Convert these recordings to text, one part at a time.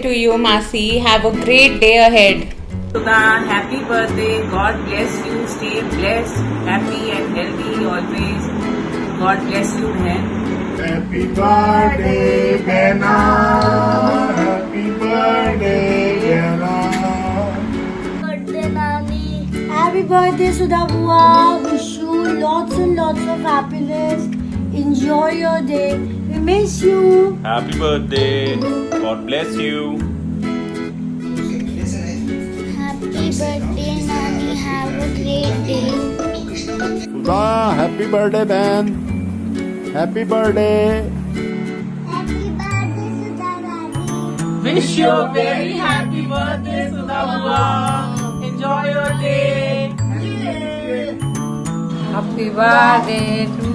to you, Masi. Have a great day ahead. Sudha, happy birthday. God bless you. Stay blessed, happy and healthy always. God bless you, man. Happy birthday, Bena. Happy birthday, Bena. Birthday, Nani. Happy birthday, Sudha Bua. Wish you lots and lots of happiness. Enjoy your day. We miss you. Happy birthday. God bless you. Happy birthday, Nani. Have a great day. Sudha, happy birthday, Ben. Happy birthday. Happy birthday, Sudha Nani. Wish you a very happy birthday, Sudha Bua. Enjoy your day. Happy birthday to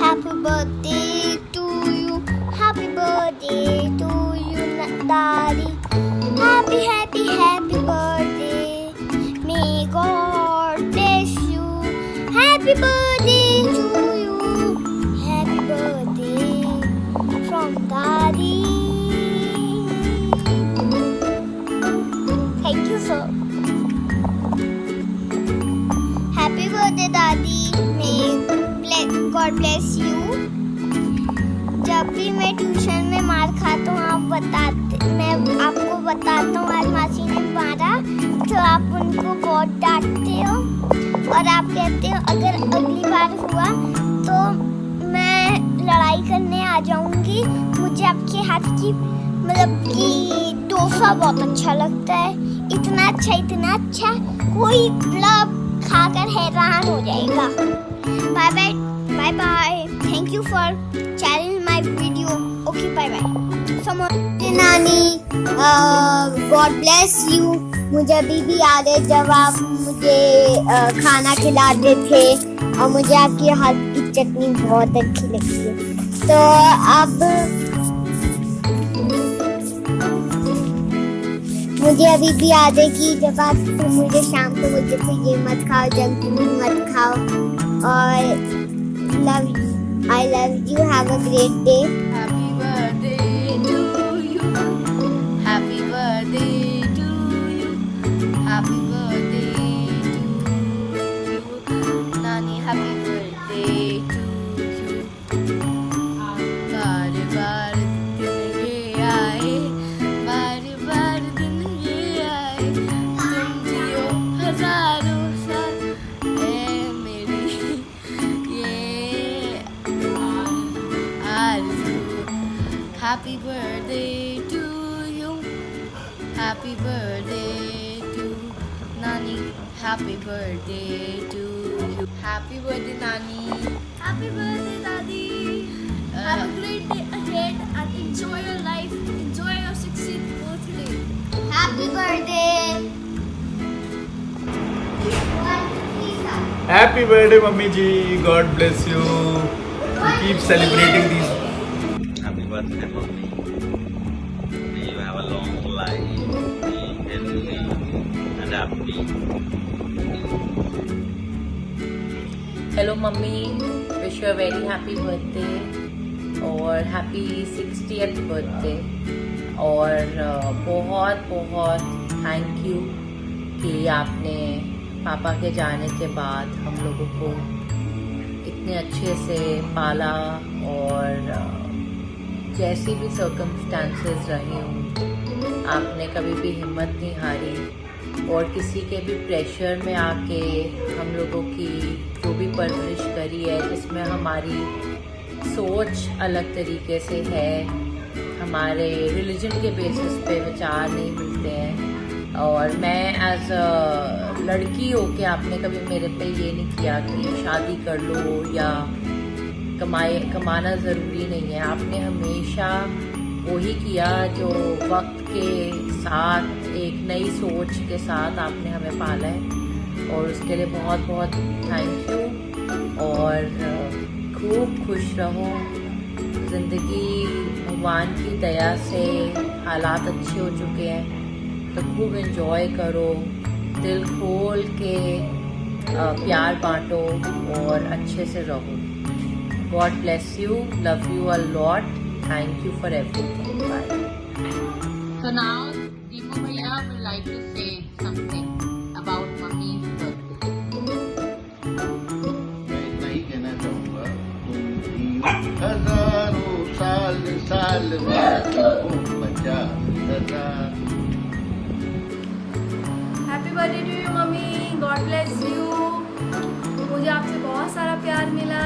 Happy birthday to you. Happy birthday to you, Daddy. Happy, happy, happy birthday. May God bless you. Happy birthday to you. Happy birthday from Daddy. Thank you, sir. Happy birthday, Daddy. May God bless you. जब भी मैं tuition में मार खाता हूँ मैं आपको बताता हूँ आज मासी ने मारा तो आप उनको बहुत डांटते हो और आप कहते हो अगर अगली बार हुआ तो मैं लड़ाई करने आ जाऊंगी। मुझे आपके हाथ की मतलब कि डोसा बहुत अच्छा लगता है। इतना अच्छा कोई मतलब खाकर हैरान हो जाएगा। Bye bye bye bye. Thank you for channel my video. Okay bye bye. नानी गॉड ब्लेस यू। मुझे अभी भी याद है जब आप मुझे खाना खिलाते थे और मुझे आपके हाथ की चटनी बहुत अच्छी लगती है। तो अब मुझे अभी भी याद है कि जब आप मुझे शाम को बोलते थे ये मत खाओ, जंक फूड मत खाओ और I love you. Have a great day. Happy birthday to you. Happy birthday to you. Happy birthday to you. Nani, happy birthday to you. बार बार दिन ये आए, बार दिन ये आए, तुम जियो हजारों साल है मेरी ये आरज़ू। Happy birthday to you. Happy birthday to Nani. Happy birthday to you. Happy birthday, Nani. Happy birthday, Daddy. Have a great day ahead and enjoy your life. Enjoy your 16th birthday. Happy birthday. Happy birthday, Mummy ji. God bless you. Keep celebrating these. Happy birthday, Mummy. May you have a long life, be healthy and happy. Hello mummy, wish you a very happy birthday और happy 60th birthday और बहुत thank you कि आपने पापा के जाने के बाद हम लोगों को इतने अच्छे से पाला और जैसी भी सर्कमस्टांसेस रही हूँ आपने कभी भी हिम्मत नहीं हारी और किसी के भी प्रेशर में आके हम लोगों की जो भी परवरिश करी है जिसमें हमारी सोच अलग तरीके से है, हमारे रिलीजन के बेसिस पे विचार नहीं मिलते हैं और मैं एज अ लड़की हो के आपने कभी मेरे पे ये नहीं किया कि शादी कर लो या कमाना ज़रूरी नहीं है। आपने हमेशा वही किया जो वक्त के साथ एक नई सोच के साथ आपने हमें पाला है और उसके लिए बहुत थैंक यू और खूब खुश रहो। ज़िंदगी भगवान की दया से हालात अच्छे हो चुके हैं तो खूब एंजॉय करो, दिल खोल के प्यार बांटो और अच्छे से रहो। God bless you. Love you a lot. Thank you for everything. Bye. So now, Deepu Bhaiya would like to say something about Mummy's birthday. मैं इतना ही कहना चाहूँगा, हजारों साल साल बाद 50,000। Happy birthday to you mummy, God bless you. मुझे आपसे बहुत सारा प्यार मिला।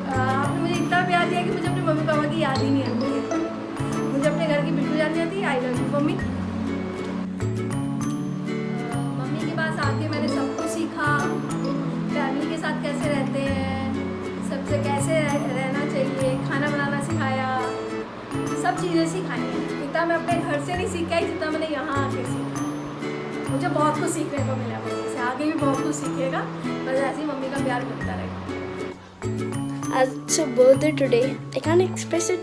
आपने मुझे इतना प्यार दिया कि मुझे अपने मम्मी पापा की याद ही नहीं आती है। मुझे अपने घर की बिल्कुल याद नहीं आती। I love you mummy. Mummy के पास आके मैंने सब कुछ सीखा, फैमिली के साथ कैसे रहते हैं, सबसे कैसे रहना चाहिए, खाना बनाना सिखाया, सब चीज़ें सिखाई हैं। इतना मैं अपने घर से नहीं सीख आई जितना मैंने यहाँ आके सीखा। मुझे बहुत कुछ सीखने को मिला मम्मी से, आगे भी बहुत कुछ सीखेगा, बस ऐसे ही मम्मी का प्यार मिलता रहेगा। As it's your birthday today, I can't express it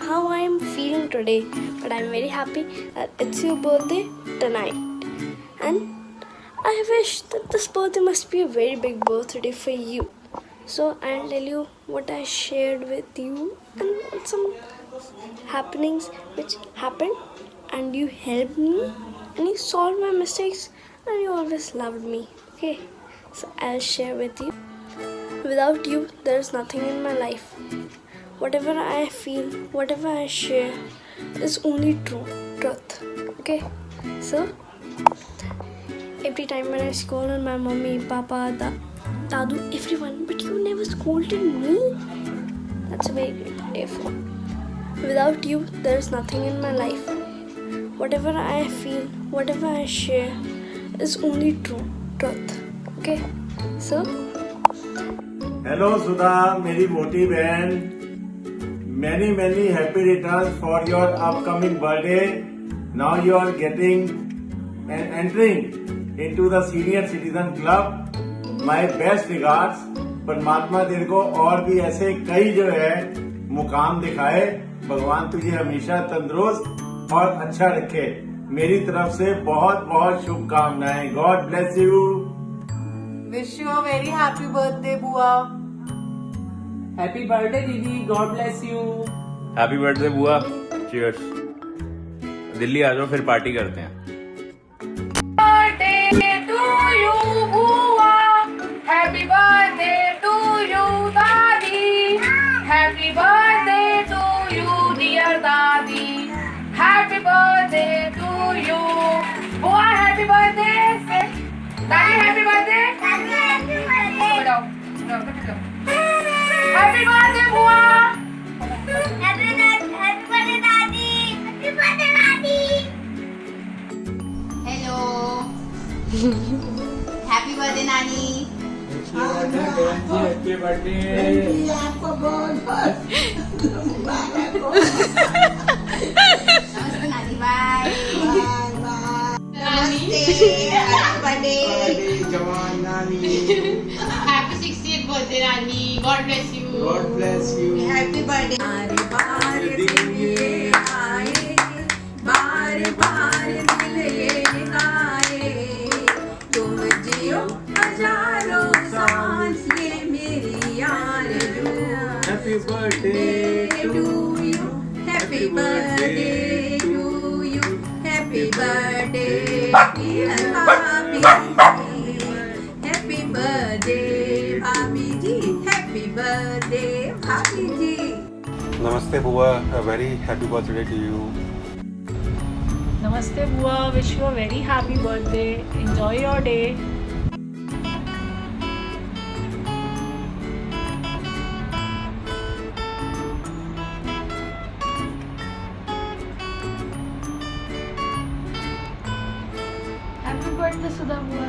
how I am feeling today, but I'm very happy that it's your birthday tonight. And I wish that this birthday must be a very big birthday for you. So I'll tell you what I shared with you and some happenings which happened, and you helped me and you solved my mistakes and you always loved me. Okay, so I'll share with you. Without you, there is nothing in my life. Whatever I feel, whatever I share is only truth. Okay, so every time when I scolded my mommy, papa, dadu, everyone, but you never scolded me. That's a very great day for me. Without you, there is nothing in my life. Whatever I feel, whatever I share is only truth. Okay, so hello Sudha, मेरी मोटी बहन, many happy returns for your upcoming birthday. Now you are getting and entering into the senior citizen club. My best regards. परमात्मा तेरे को और भी ऐसे कई जो है मुकाम दिखाए। भगवान तुझे हमेशा तंदुरुस्त और अच्छा रखे। मेरी तरफ से बहुत बहुत शुभकामनाएं। God bless you. Wish you a very happy birthday, बुआ। Happy birthday, दीदी। God bless you। Happy birthday बुआ। चीयर्स। दिल्ली आ जाओ, फिर पार्टी करते हैं। Birthday to you, बुआ। Happy birthday to you, दादी। Happy birthday to you, dear दादी। Happy birthday to you, बुआ। Happy birthday, दादी। Happy birthday, दादी। Happy birthday। बताओ, Happy birthday, बुआ। Happy birthday, दादी। Happy birthday, दादी। हेलो हैप्पी बर्थडे नानी। Happy birthday. आपको बहुत नमस्ते नानी। बाय नमस्ते। हैप्पी बर्थडे जवान नानी। हैप्पी 60th बर्थडे नानी। God bless you. God bless you. Happy birthday. बार बार दिन ये आए, बार बार दिल ये गाए, तुम जियो हजारों सांस ये मेरी आरज़ू। Happy birthday to you, happy birthday to you, happy birthday dear भाभी जी, हैप्पी बर्थडे भाभी जी, हैप्पी बर्थडे भाभी जी। Namaste Bua, a very happy birthday to you. Namaste, Bua. Wish you a very happy birthday. Enjoy your day. Happy birthday, Sudha Bua.